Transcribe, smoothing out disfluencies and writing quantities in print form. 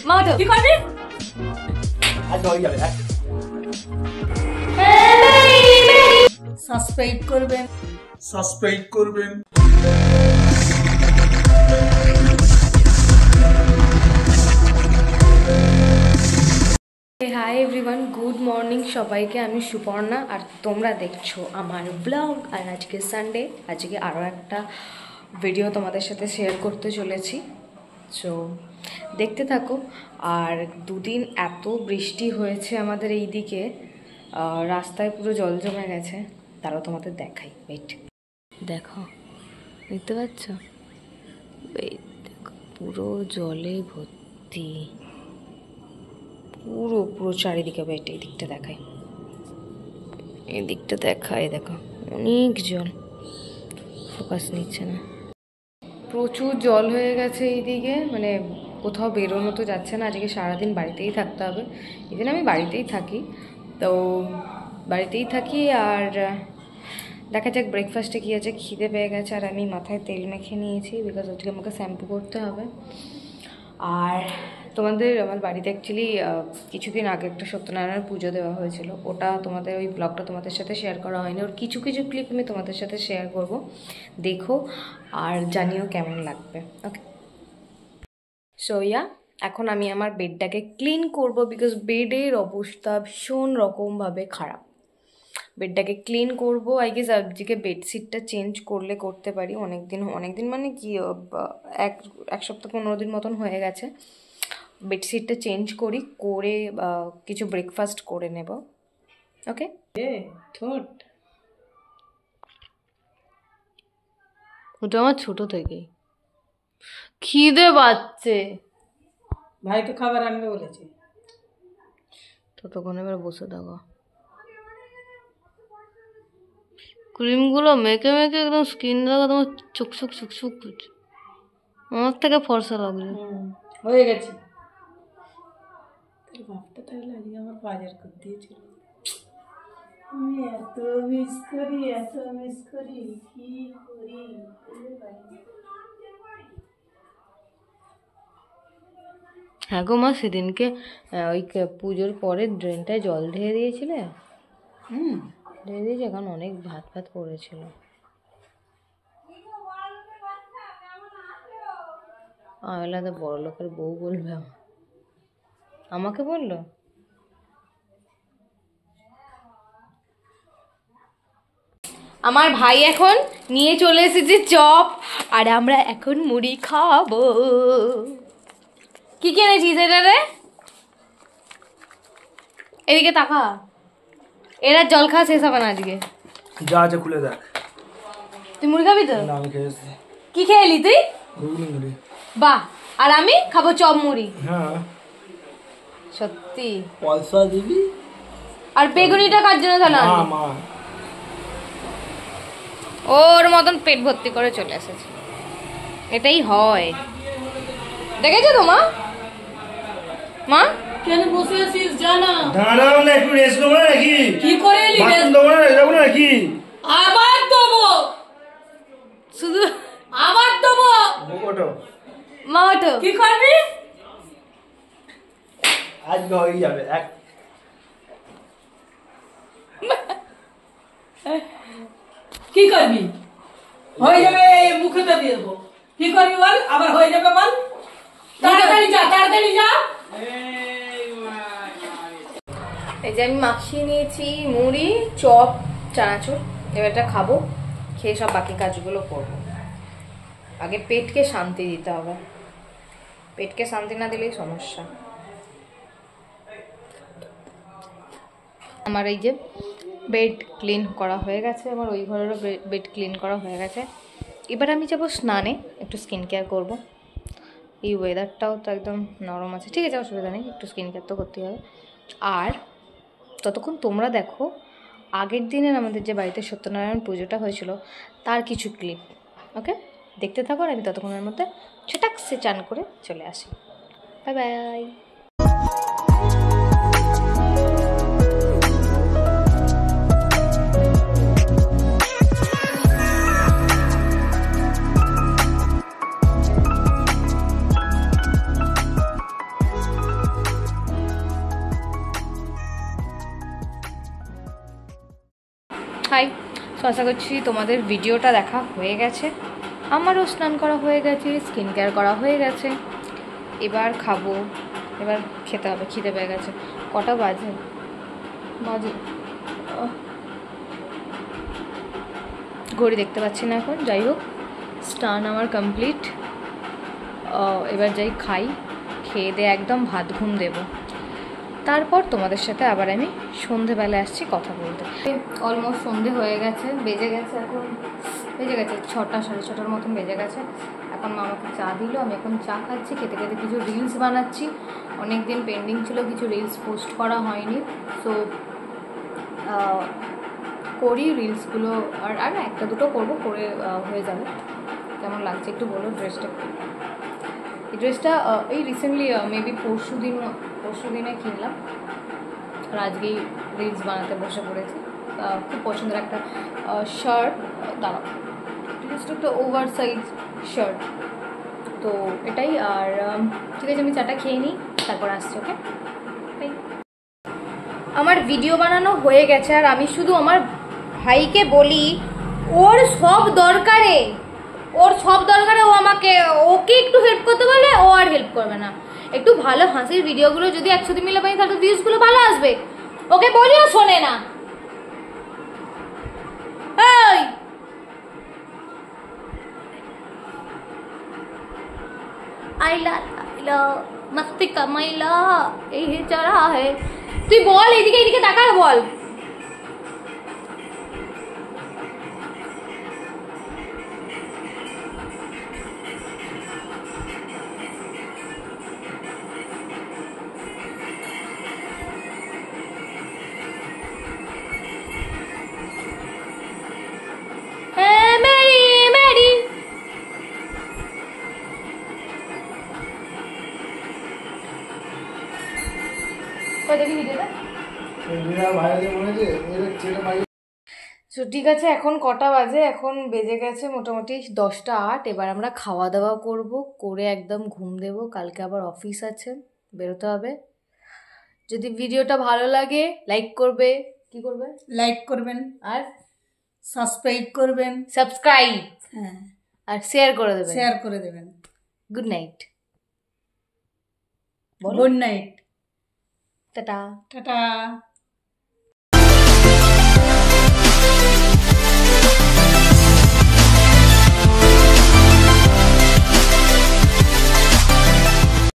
মামাটো কি করবি? আজ হয়ে যাবে। সাবস্ক্রাইব করবেন। হাই এভরিওয়ান, গুড মর্নিং সবাইকে। আমি সুপর্ণা আর তোমরা দেখছো আমার ব্লগ। আর আজকে সানডে, আজকে আরও একটা ভিডিও তোমাদের সাথে শেয়ার করতে চলেছি, সো দেখতে থাকো। আর দুদিন এত বৃষ্টি হয়েছে আমাদের এই দিকে, রাস্তায় পুরো জল জমে গেছে। তারাও তোমাদের দেখাই, ওয়েট। দেখো, দেখতে পাচ্ছ? দেখো, পুরো জলে ভর্তি, পুরো পুরো চারিদিকে। ওয়েট, এই দিকটা দেখায়, এই দিকটা দেখায়। দেখো অনেক জল, ফোকাস নিচ্ছে না। প্রচুর জল হয়ে গেছে এইদিকে, মানে কোথাও বেরোনো তো যাচ্ছে না। আজকে সারাদিন বাড়িতেই থাকতে হবে। এই দিন আমি বাড়িতেই থাকি, তো বাড়িতেই থাকি। আর দেখা যাক ব্রেকফাস্টে কী আছে। খিদে পেয়ে গেছে আর আমি মাথায় তেল মেখে নিয়েছি, বিকজ আজকে আমাকে শ্যাম্পু করতে হবে। আর আমার বাড়িতে অ্যাকচুয়ালি কিছুদিন আগে একটা সত্যনারায়ণের পুজো দেওয়া হয়েছিল, ওটা তোমাদের, ওই ব্লগটা তোমাদের সাথে শেয়ার করা হয়নি। ওর কিছু কিছু ক্লিপ আমি তোমাদের সাথে শেয়ার করব, দেখো আর জানিও কেমন লাগবে। ওকে, সো ইয়া, এখন আমি আমার বেডটাকে ক্লিন করব, বিকজ বেডের অবস্থা ভীষণ রকমভাবে খারাপ। বেডটাকে ক্লিন করব। আই গেস আজকে বেডশিটটা চেঞ্জ করতে পারি। অনেক দিন মানে কি, এক সপ্তাহ 15 দিন মতন হয়ে গেছে। বেডশিটটা চেঞ্জ করে কিছু ব্রেকফাস্ট করে নেব। ওকে, ওটা আমার ছোট থেকেই খিদে পাচ্ছে। ভাই তো খাবার আনবে বলেছে, ততক্ষণ এবার বসে থাকো। ক্রিমগুলো মেখে মেখে একদম স্কিন দেখো তোমার চুকচুক করছে। আমার থেকে ফর্সা লাগছে। হয়ে গেছে। বাপটা তাহলে আজকে আমার বাজার করতে দিয়েছিল। আমি এত মিস করি, কি করি। হ্যাঁ গো মা, সেদিনকে ওই পুজোর পরে ড্রেনটায় জল ঢেলে দিয়েছিলে? ঢেলে দিয়েছে, এখন অনেক ভাত করেছিল। আলাদা বড় লোকের বউ বলবে আমাকে বললো। আমার ভাই এখন নিয়ে চলে এসেছে চপ, আর আমরা এখন মুড়ি খাবো। কি কিনেছিস এটা রে? এদিকে তাকা, এরা জল খাওয়া শেষ হবে না আজকে। যা আছে খুলে দেখ। তুই মুড়ি খাবি তো? না, আমি খেয়েছি। কি খেয়েলি তুই? ঘুগনি মুড়ি। বাহ, আর আমি খাবো চপ মুড়ি। হ্যাঁ সত্যি? পয়সা দিবি। আর বেগুনিটা কার জন্য তাহলে? মা ওর মতন পেট ভর্তি করে চলে এসেছে। এটাই হয়, দেখেছো তো মা? মা কেন বসে আছিস? জানা দাঁড়াও না, একটু রেস্ট নেবো নাকি? কি করে এলি? বাথরুম দেবো না, যাবো নাকি? আবার দেবো, শুধু আবার দেবো। ওটো মা, ওটো কি করবি? আজকে হয়ে যাবে। কি করবি? হয়ে যাবে, মুখেতে দিয়ে দেবো। কি করবি বল? আবার হয়ে যাবে বল। তাড়াতাড়ি যা। এই যে আমি মাখিয়ে নিয়েছি মুড়ি, চপ, চানাচুর। এবার এটা খাবো, খেয়ে সব বাকি কাজগুলো করবো। আগে পেটকে শান্তি দিতে হবে, পেটকে শান্তি না দিলেই সমস্যা। আমার এই যে বেড ক্লিন করা হয়ে গেছে, আমার ওই ঘরেরও বেড ক্লিন করা হয়ে গেছে। এবার আমি যাবো স্নানে, একটু স্কিন কেয়ার করবো। এই ওয়েদারটাও তো একদম নরম আছে, ঠিক আছে, অসুবিধা নেই, একটু স্কিন কেয়ার তো করতেই হবে। আর ততক্ষণ তোমরা দেখো আগের দিনের আমাদের যে বাড়িতে সত্যনারায়ণ পুজোটা হয়েছিল তার কিছু ক্লিপ। ওকে, দেখতে থাকো। আর আমি ততক্ষণের মধ্যে ছটাকসে চান করে চলে আসি। Bye bye. হাই, তো আশা করছি তোমাদের ভিডিওটা দেখা হয়ে গেছে। আমারও স্নান করা হয়ে গেছে, স্কিন কেয়ার করা হয়ে গেছে। এবার খাবো, এবার খেতে হবে, খিদে পেয়ে গেছে। কটা বাজে ঘড়ি দেখতে পাচ্ছি না এখন। যাই হোক, স্নান আমার কমপ্লিট। এবার যাই খাই, খেয়ে দিয়ে একদম ভাত ঘুম দেবো। তারপর তোমাদের সাথে আবার আমি সন্ধেবেলা আসছি কথা বলতে। অলমোস্ট সন্ধে হয়ে গেছে, বেজে গেছে 6টা, 6:30 মতন বেজে গেছে। এখন মা আমাকে চা দিল, আমি এখন চা খাচ্ছি, খেতে খেতে কিছু রিলস বানাচ্ছি। অনেক দিন পেন্ডিং ছিল, কিছু রিলস পোস্ট করা হয়নি, তো করি রিলসগুলো। আর একটা দুটো করবো, করে হয়ে যাবে। কেমন লাগছে একটু বলো ড্রেসটা? এই ড্রেসটা এই রিসেন্টলি মেবি পরশু দিনে কিনলাম, আর আজকেই রিলস বানাতে বসে পড়েছি। খুব পছন্দের একটা শার্ট, দাঁড়াও, ড্রেসটা একটা ওভার সাইজ শার্ট, তো এটাই। আর ঠিক আছে, আমি চাটা খেয়ে নিই, তারপর আসছি। ওকে, আমার ভিডিও বানানো হয়ে গেছে, আর আমি শুধু আমার ভাইকে বলি ওর সব দরকারে ও আমাকে, ওকে একটু হেল্প করতে বলে, ও আর হেল্প করবে না। একটু ভালো হাসির ভিডিওগুলো যদি 100 মিলে পাই, তাহলে ভিউজগুলো ভালো আসবে। ওকে বলিও শোনে না। এই আইলা মস্তি কামাইলা এই চারা হে। তুই বল, এদিকে তাকা, বল। তো ঠিক আছে, এখন কটা বাজে? এখন বেজে গেছে মোটামুটি 10টা 8। এবার আমরা খাওয়া দাওয়া করব, করে একদম ঘুম দেব। কালকে আবার অফিস আছে, বেরোতে হবে। যদি ভিডিওটা ভালো লাগে লাইক করবে, কি করবে? লাইক করবেন, আর সাবস্ক্রাইব হ্যাঁ, আর শেয়ার করে দেবেন। Good night. Good night, tata. Tata.